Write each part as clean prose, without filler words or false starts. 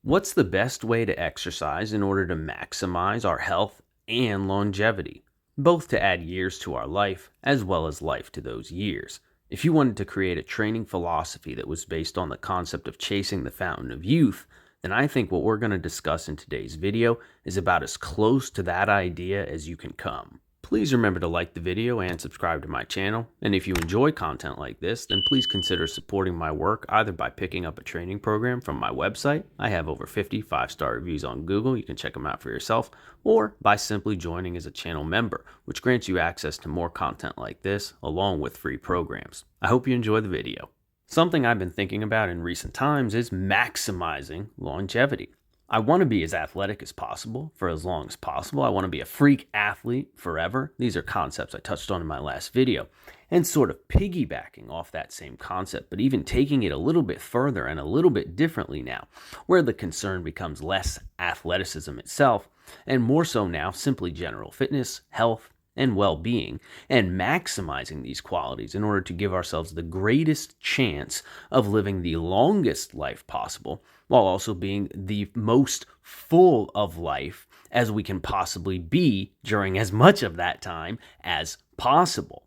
What's the best way to exercise in order to maximize our health and longevity, both to add years to our life as well as life to those years? If you wanted to create a training philosophy that was based on the concept of chasing the fountain of youth, then I think what we're going to discuss in today's video is about as close to that idea as you can come. Please remember to like the video and subscribe to my channel. And if you enjoy content like this, then please consider supporting my work either by picking up a training program from my website. I have over 50 5-star reviews on Google. You can check them out for yourself. Or by simply joining as a channel member, which grants you access to more content like this, along with free programs. I hope you enjoy the video. Something I've been thinking about in recent times is maximizing longevity. I want to be as athletic as possible for as long as possible. I want to be a freak athlete forever. These are concepts I touched on in my last video. And sort of piggybacking off that same concept, but even taking it a little bit further and a little bit differently now, where the concern becomes less athleticism itself, and more so now simply general fitness, health, and well-being, and maximizing these qualities in order to give ourselves the greatest chance of living the longest life possible, while also being the most full of life as we can possibly be during as much of that time as possible.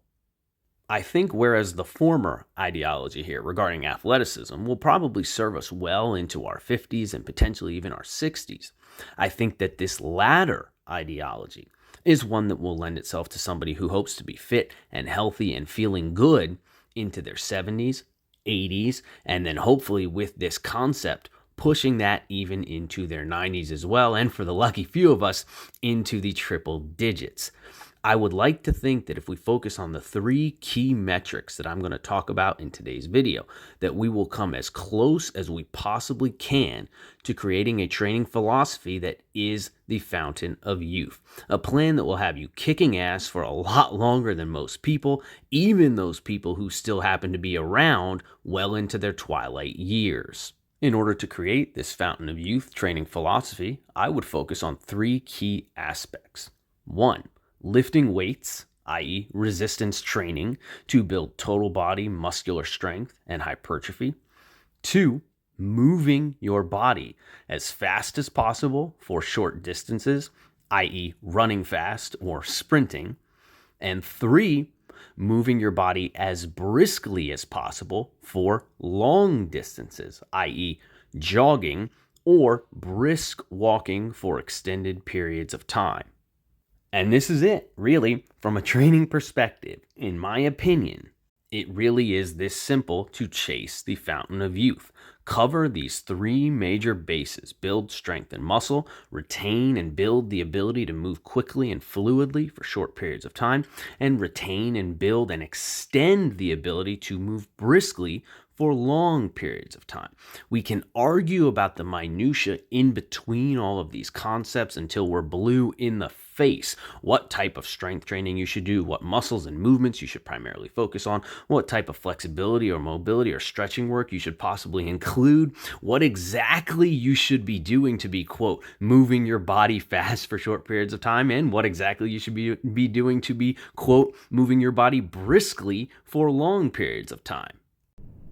I think whereas the former ideology here regarding athleticism will probably serve us well into our 50s and potentially even our 60s, I think that this latter ideology is one that will lend itself to somebody who hopes to be fit and healthy and feeling good into their 70s, 80s, and then hopefully with this concept, pushing that even into their 90s as well, and for the lucky few of us, into the triple digits. I would like to think that if we focus on the three key metrics that I'm going to talk about in today's video, that we will come as close as we possibly can to creating a training philosophy that is the fountain of youth. A plan that will have you kicking ass for a lot longer than most people, even those people who still happen to be around well into their twilight years. In order to create this fountain of youth training philosophy, I would focus on three key aspects. 1. Lifting weights, i.e. resistance training, to build total body muscular strength and hypertrophy. 2. Moving your body as fast as possible for short distances, i.e. running fast or sprinting. And 3. Moving your body as briskly as possible for long distances, i.e. jogging or brisk walking for extended periods of time. And this is it, really, from a training perspective. In my opinion, it really is this simple to chase the fountain of youth. Cover these three major bases: build strength and muscle, retain and build the ability to move quickly and fluidly for short periods of time, and retain and build and extend the ability to move briskly for long periods of time. We can argue about the minutia in between all of these concepts until we're blue in the face. What type of strength training you should do, what muscles and movements you should primarily focus on, what type of flexibility or mobility or stretching work you should possibly include, what exactly you should be doing to be, quote, moving your body fast for short periods of time, and what exactly you should be doing to be, quote, moving your body briskly for long periods of time.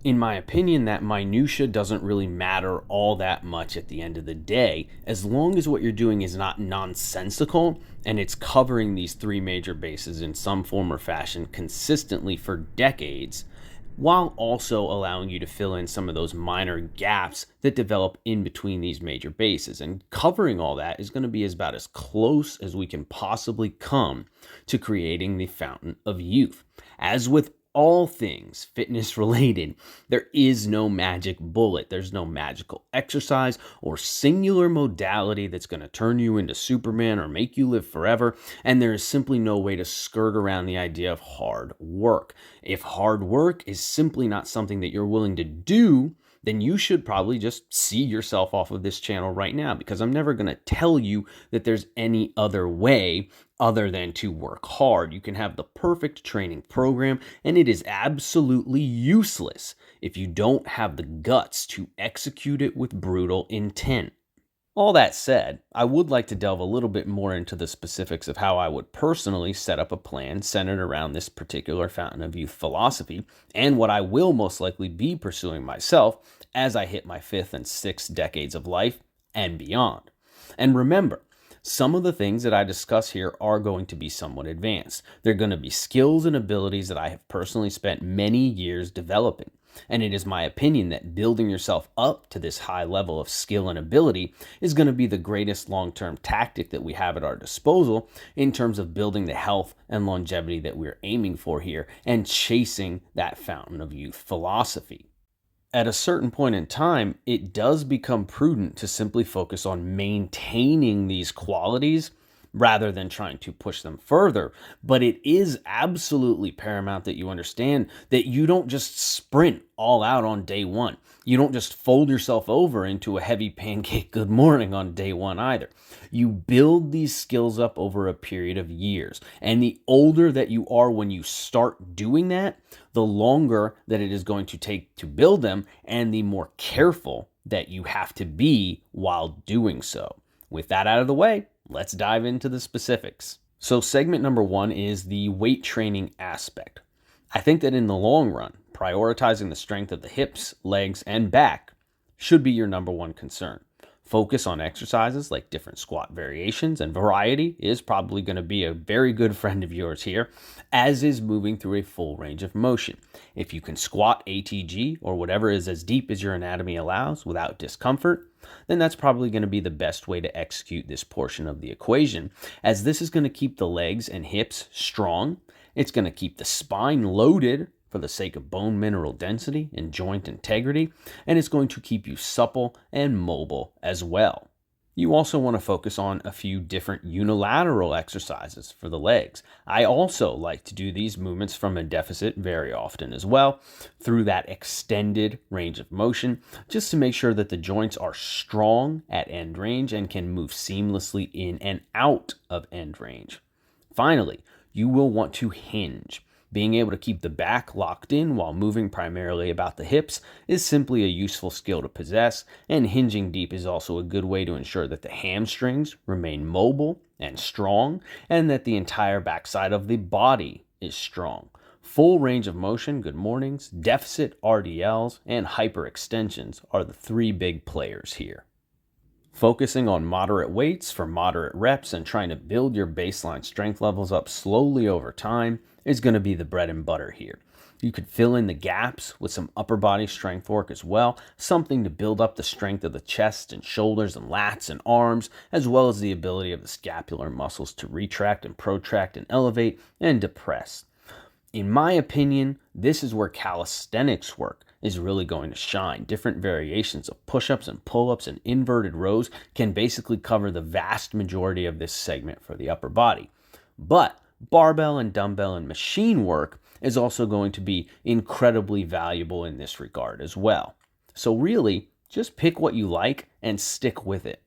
In my opinion, that minutia doesn't really matter all that much at the end of the day, as long as what you're doing is not nonsensical and it's covering these three major bases in some form or fashion consistently for decades, while also allowing you to fill in some of those minor gaps that develop in between these major bases. And covering all that is going to be about as close as we can possibly come to creating the fountain of youth. As with all things fitness related, there is no magic bullet. There's no magical exercise or singular modality that's going to turn you into Superman or make you live forever. And there is simply no way to skirt around the idea of hard work. If hard work is simply not something that you're willing to do, then you should probably just see yourself off of this channel right now, because I'm never going to tell you that there's any other way other than to work hard. You can have the perfect training program, and it is absolutely useless if you don't have the guts to execute it with brutal intent. All that said, I would like to delve a little bit more into the specifics of how I would personally set up a plan centered around this particular Fountain of Youth philosophy, and what I will most likely be pursuing myself as I hit my 5th and 6th decades of life and beyond. And remember, some of the things that I discuss here are going to be somewhat advanced. They're going to be skills and abilities that I have personally spent many years developing. And it is my opinion that building yourself up to this high level of skill and ability is going to be the greatest long-term tactic that we have at our disposal in terms of building the health and longevity that we're aiming for here and chasing that fountain of youth philosophy. At a certain point in time, it does become prudent to simply focus on maintaining these qualities rather than trying to push them further. But it is absolutely paramount that you understand that you don't just sprint all out on day one. You don't just fold yourself over into a heavy pancake good morning on day one either. You build these skills up over a period of years. And the older that you are when you start doing that, the longer that it is going to take to build them and the more careful that you have to be while doing so. With that out of the way, let's dive into the specifics. So segment number 1 is the weight training aspect. I think that in the long run, prioritizing the strength of the hips, legs, and back should be your number one concern. Focus on exercises like different squat variations, and variety is probably going to be a very good friend of yours here, as is moving through a full range of motion. If you can squat ATG or whatever is as deep as your anatomy allows without discomfort, then that's probably going to be the best way to execute this portion of the equation, as this is going to keep the legs and hips strong. It's going to keep the spine loaded for the sake of bone mineral density and joint integrity, and it's going to keep you supple and mobile as well. You also want to focus on a few different unilateral exercises for the legs. I also like to do these movements from a deficit very often as well, through that extended range of motion, just to make sure that the joints are strong at end range and can move seamlessly in and out of end range. Finally, you will want to hinge. Being able to keep the back locked in while moving primarily about the hips is simply a useful skill to possess, and hinging deep is also a good way to ensure that the hamstrings remain mobile and strong, and that the entire backside of the body is strong. Full range of motion, good mornings, deficit RDLs, and hyperextensions are the three big players here. Focusing on moderate weights for moderate reps and trying to build your baseline strength levels up slowly over time is going to be the bread and butter here. You could fill in the gaps with some upper body strength work as well, something to build up the strength of the chest and shoulders and lats and arms, as well as the ability of the scapular muscles to retract and protract and elevate and depress. In my opinion, this is where calisthenics work is really going to shine. Different variations of push-ups and pull-ups and inverted rows can basically cover the vast majority of this segment for the upper body. But barbell and dumbbell and machine work is also going to be incredibly valuable in this regard as well. So really, just pick what you like and stick with it.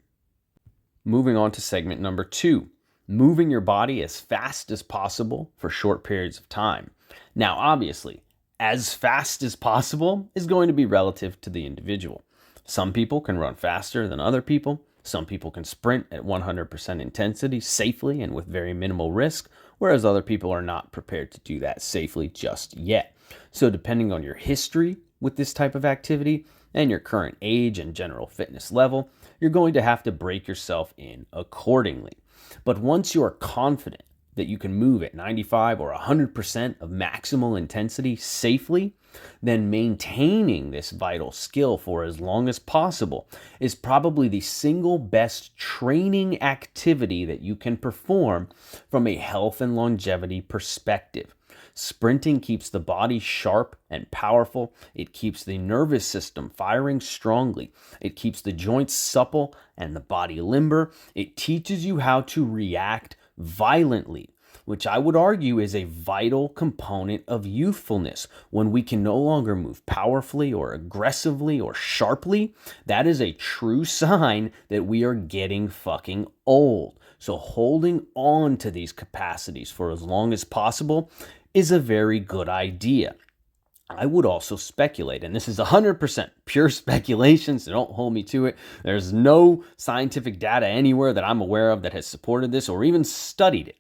Moving on to segment number 2, moving your body as fast as possible for short periods of time. Now, obviously, as fast as possible is going to be relative to the individual. Some people can run faster than other people. Some people can sprint at 100% intensity safely and with very minimal risk, whereas other people are not prepared to do that safely just yet. So depending on your history with this type of activity and your current age and general fitness level, you're going to have to break yourself in accordingly. But once you are confident that you can move at 95 or 100% of maximal intensity safely, then maintaining this vital skill for as long as possible is probably the single best training activity that you can perform from a health and longevity perspective. Sprinting keeps the body sharp and powerful. It keeps the nervous system firing strongly. It keeps the joints supple and the body limber. It teaches you how to react violently, which I would argue is a vital component of youthfulness. When we can no longer move powerfully or aggressively or sharply, that is a true sign that we are getting fucking old. So holding on to these capacities for as long as possible is a very good idea. I would also speculate, and this is 100% pure speculation, so don't hold me to it. There's no scientific data anywhere that I'm aware of that has supported this or even studied it.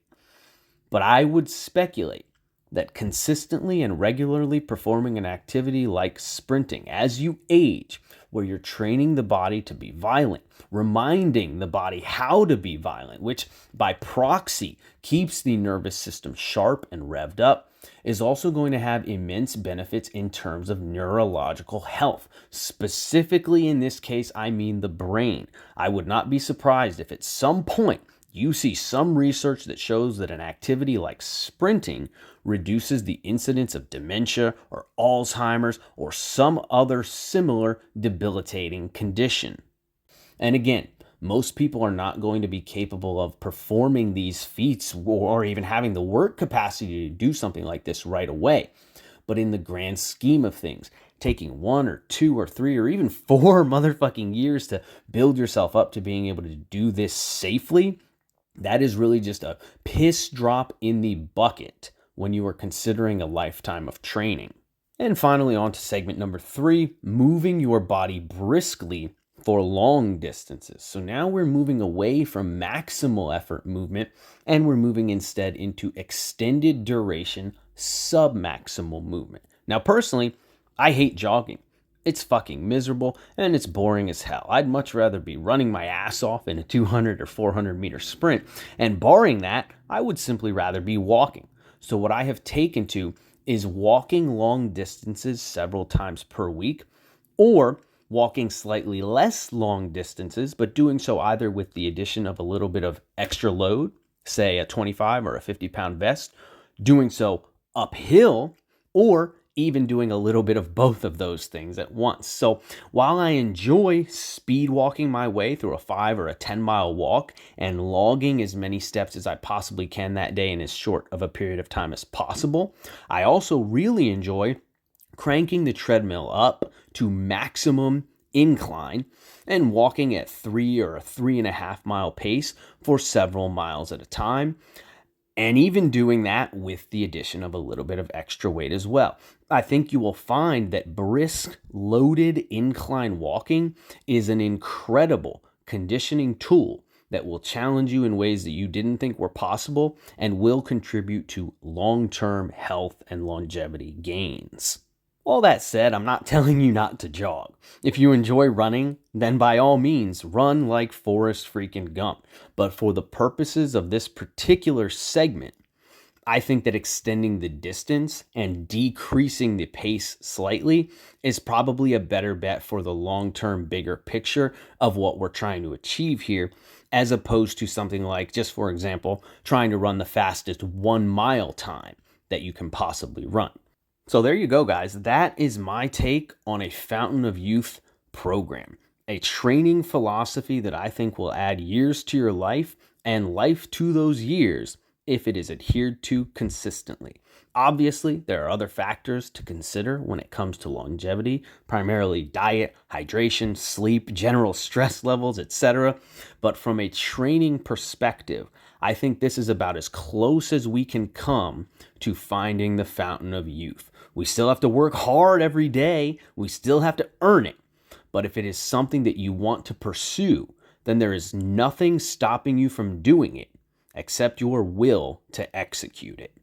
But I would speculate that consistently and regularly performing an activity like sprinting as you age, where you're training the body to be violent, reminding the body how to be violent, which by proxy keeps the nervous system sharp and revved up, is also going to have immense benefits in terms of neurological health. Specifically, in this case, I mean the brain. I would not be surprised if at some point you see some research that shows that an activity like sprinting reduces the incidence of dementia or Alzheimer's or some other similar debilitating condition. And again, most people are not going to be capable of performing these feats or even having the work capacity to do something like this right away. But in the grand scheme of things, taking 1 or 2 or 3 or even 4 motherfucking years to build yourself up to being able to do this safely, that is really just a piss drop in the bucket when you are considering a lifetime of training. And finally, on to segment number 3, moving your body briskly for long distances. So now we're moving away from maximal effort movement and we're moving instead into extended duration submaximal movement. Now, personally, I hate jogging. It's fucking miserable and it's boring as hell. I'd much rather be running my ass off in a 200 or 400 meter sprint. And barring that, I would simply rather be walking. So what I have taken to is walking long distances several times per week, or walking slightly less long distances, but doing so either with the addition of a little bit of extra load, say a 25 or a 50-pound vest, doing so uphill, or even doing a little bit of both of those things at once. So while I enjoy speed walking my way through a 5 or a 10-mile walk and logging as many steps as I possibly can that day in as short of a period of time as possible, I also really enjoy cranking the treadmill up to maximum incline and walking at 3 or a 3.5 mile pace for several miles at a time. And even doing that with the addition of a little bit of extra weight as well. I think you will find that brisk, loaded incline walking is an incredible conditioning tool that will challenge you in ways that you didn't think were possible and will contribute to long-term health and longevity gains. All that said, I'm not telling you not to jog. If you enjoy running, then by all means, run like Forrest freaking Gump. But for the purposes of this particular segment, I think that extending the distance and decreasing the pace slightly is probably a better bet for the long-term bigger picture of what we're trying to achieve here, as opposed to something like, just for example, trying to run the fastest 1 mile time that you can possibly run. So there you go, guys. That is my take on a Fountain of Youth program, a training philosophy that I think will add years to your life and life to those years if it is adhered to consistently. Obviously, there are other factors to consider when it comes to longevity, primarily diet, hydration, sleep, general stress levels, etc. But from a training perspective, I think this is about as close as we can come to finding the Fountain of Youth. We still have to work hard every day. We still have to earn it. But if it is something that you want to pursue, then there is nothing stopping you from doing it except your will to execute it.